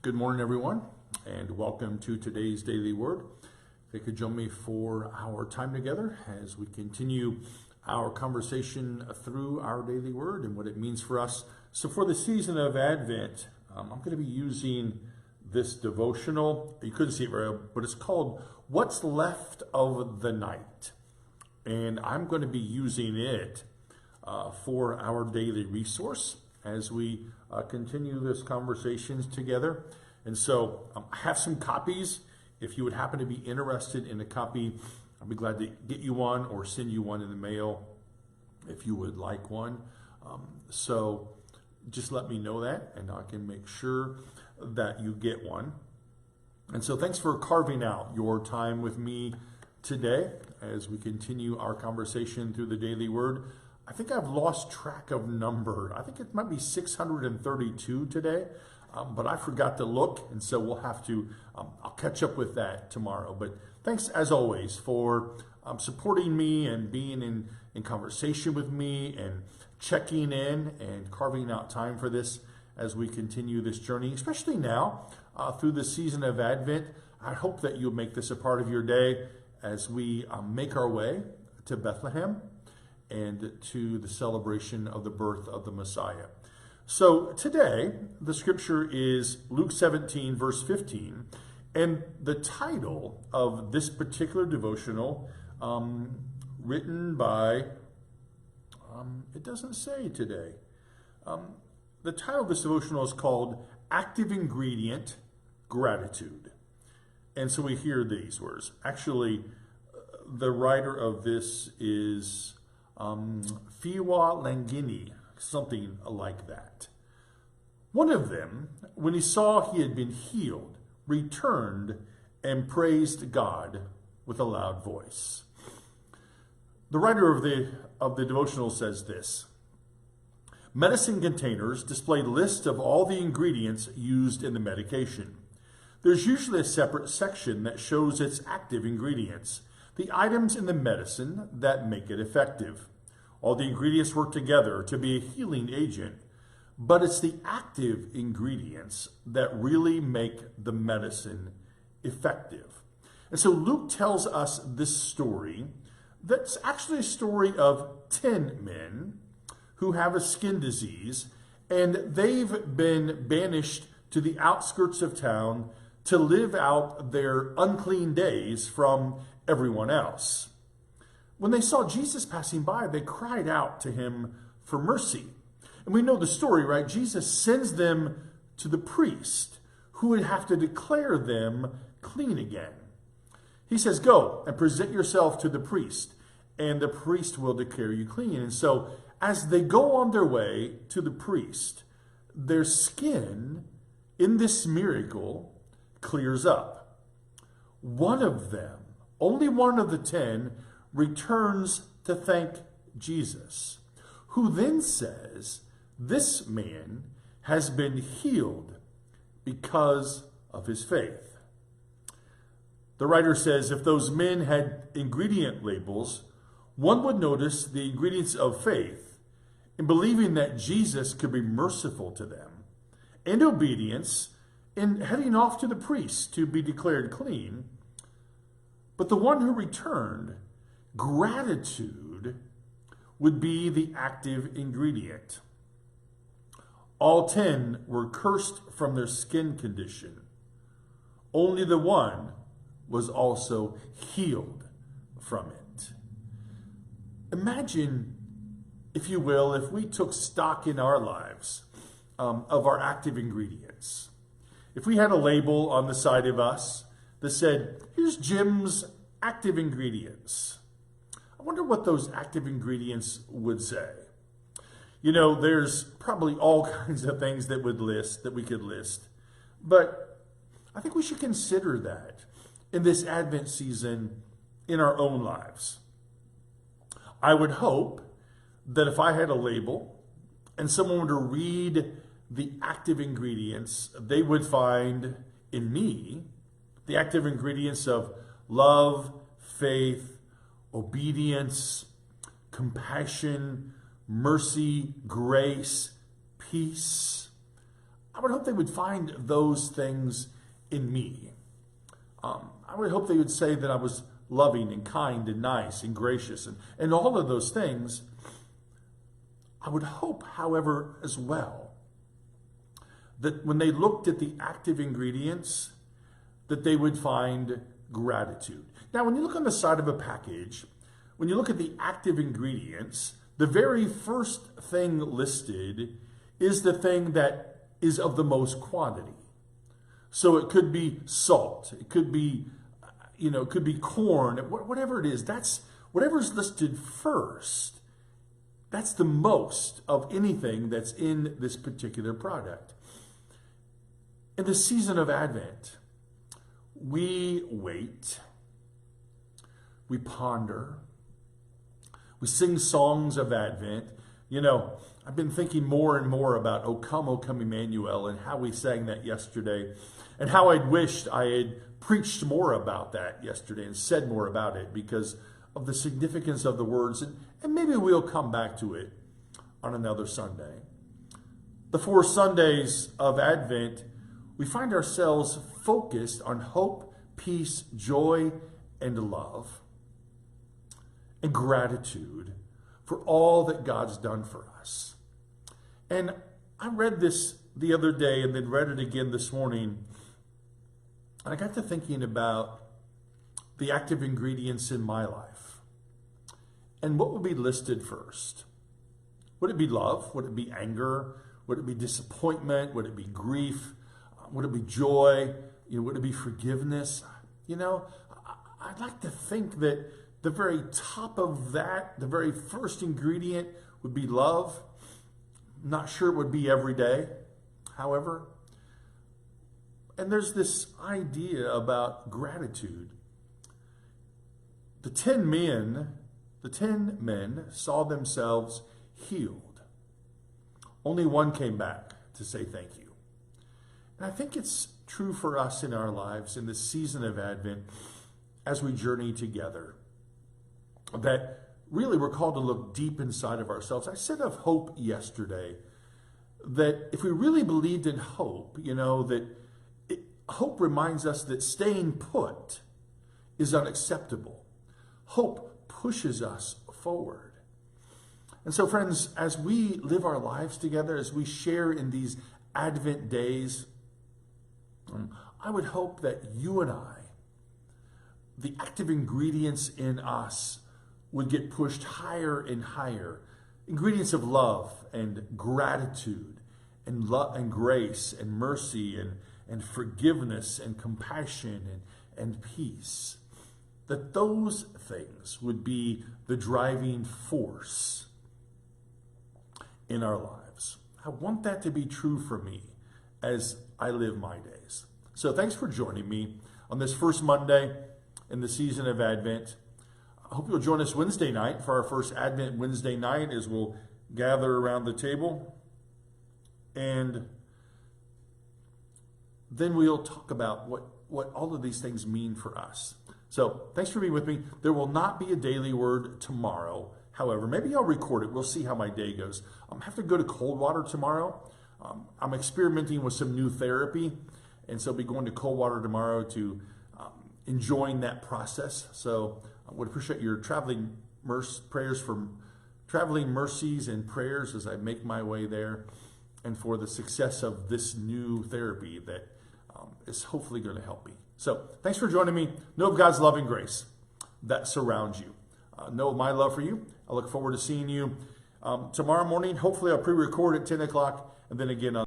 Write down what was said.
Good morning, everyone, and welcome to today's Daily Word. If you could join me for our time together as we continue our conversation through our daily Word and what it means for us. So for the season of Advent, I'm going to be using this devotional. You couldn't see it very well, but it's called What's Left of the Night. And I'm going to be using it for our daily resource as we continue this conversations together. And so I have some copies. If you would happen to be interested in a copy, I'll be glad to get you one or send you one in the mail if you would like one. So just let me know that and I can make sure that you get one. And so thanks for carving out your time with me today as we continue our conversation through the daily Word. I think I've lost track of number. I think it might be 632 today, but I forgot to look, and so we'll have to, I'll catch up with that tomorrow. But thanks, as always, for supporting me and being in conversation with me and checking in and carving out time for this as we continue this journey, especially now through the season of Advent. I hope that you'll make this a part of your day as we make our way to Bethlehem and to the celebration of the birth of the Messiah. So today, the scripture is Luke 17, verse 15, and the title of this particular devotional, written by, it doesn't say today. The title of this devotional is called Active Ingredient, Gratitude. And so we hear these words. Actually, the writer of this is Fiwa Langini, something like that. One of them, when he saw he had been healed, returned and praised God with a loud voice. The writer of the devotional says this: medicine containers display lists of all the ingredients used in the medication. There's usually a separate section that shows its active ingredients, the items in the medicine that make it effective. All the ingredients work together to be a healing agent, but it's the active ingredients that really make the medicine effective. And so Luke tells us this story that's actually a story of 10 men who have a skin disease, and they've been banished to the outskirts of town to live out their unclean days from everyone else. When they saw Jesus passing by, they cried out to him for mercy. And we know the story, right? Jesus sends them to the priest who would have to declare them clean again. He says, go and present yourself to the priest, and the priest will declare you clean. And so as they go on their way to the priest, their skin in this miracle clears up. One of them, only one of the 10, returns to thank Jesus, who then says, this man has been healed because of his faith. The writer says if those men had ingredient labels, one would notice the ingredients of faith in believing that Jesus could be merciful to them, and obedience in heading off to the priest to be declared clean. But the one who returned, gratitude, would be the active ingredient. All 10 were cursed from their skin condition. Only the one was also healed from it. Imagine, if you will, if we took stock in our lives of our active ingredients. If we had a label on the side of us that said, here's Jim's active ingredients. I wonder what those active ingredients would say. You know, there's probably all kinds of things that we could list. But I think we should consider that in this Advent season in our own lives. I would hope that if I had a label and someone were to read the active ingredients, they would find in me the active ingredients of love, faith, obedience, compassion, mercy, grace, peace. I would hope they would find those things in me. I would hope they would say that I was loving and kind and nice and gracious and all of those things. I would hope, however, as well, that when they looked at the active ingredients, that they would find gratitude. Now, when you look on the side of a package, when you look at the active ingredients, the very first thing listed is the thing that is of the most quantity. So it could be salt, it could be, it could be corn, whatever it is. That's whatever's listed first. That's the most of anything that's in this particular product. In the season of Advent, we wait, we ponder, we sing songs of Advent. I've been thinking more and more about O Come, Emmanuel, and how we sang that yesterday, and how I'd wished I had preached more about that yesterday and said more about it because of the significance of the words, and maybe we'll come back to it on another Sunday. The 4 Sundays of Advent, we find ourselves focused on hope, peace, joy, and love, and gratitude for all that God's done for us. And I read this the other day and then read it again this morning. And I got to thinking about the active ingredients in my life. And what would be listed first? Would it be love? Would it be anger? Would it be disappointment? Would it be grief? Would it be joy? Would it be forgiveness? I'd like to think that the very top of that, the very first ingredient would be love. I'm not sure it would be every day, however. And there's this idea about gratitude. The 10 men saw themselves healed. Only one came back to say thank you. And I think it's true for us in our lives in this season of Advent as we journey together, that really we're called to look deep inside of ourselves. I said of hope yesterday that if we really believed in hope, hope reminds us that staying put is unacceptable. Hope pushes us forward. And so, friends, as we live our lives together, as we share in these Advent days, I would hope that you and I, the active ingredients in us, would get pushed higher and higher. Ingredients of love and gratitude and grace and mercy and forgiveness and compassion and peace. That those things would be the driving force in our lives. I want that to be true for me as I live my days. So thanks for joining me on this first Monday in the season of Advent. I hope you'll join us Wednesday night for our first Advent Wednesday night as we'll gather around the table. And then we'll talk about what all of these things mean for us. So thanks for being with me. There will not be a daily word tomorrow. However, maybe I'll record it. We'll see how my day goes. I have to go to Coldwater tomorrow. I'm experimenting with some new therapy. And so I'll be going to Coldwater tomorrow to enjoying that process. So I would appreciate your traveling mercies and prayers as I make my way there, and for the success of this new therapy that is hopefully going to help me. So thanks for joining me. Know of God's loving grace that surrounds you. Know of my love for you. I look forward to seeing you tomorrow morning. Hopefully I'll pre-record at 10 o'clock and then again on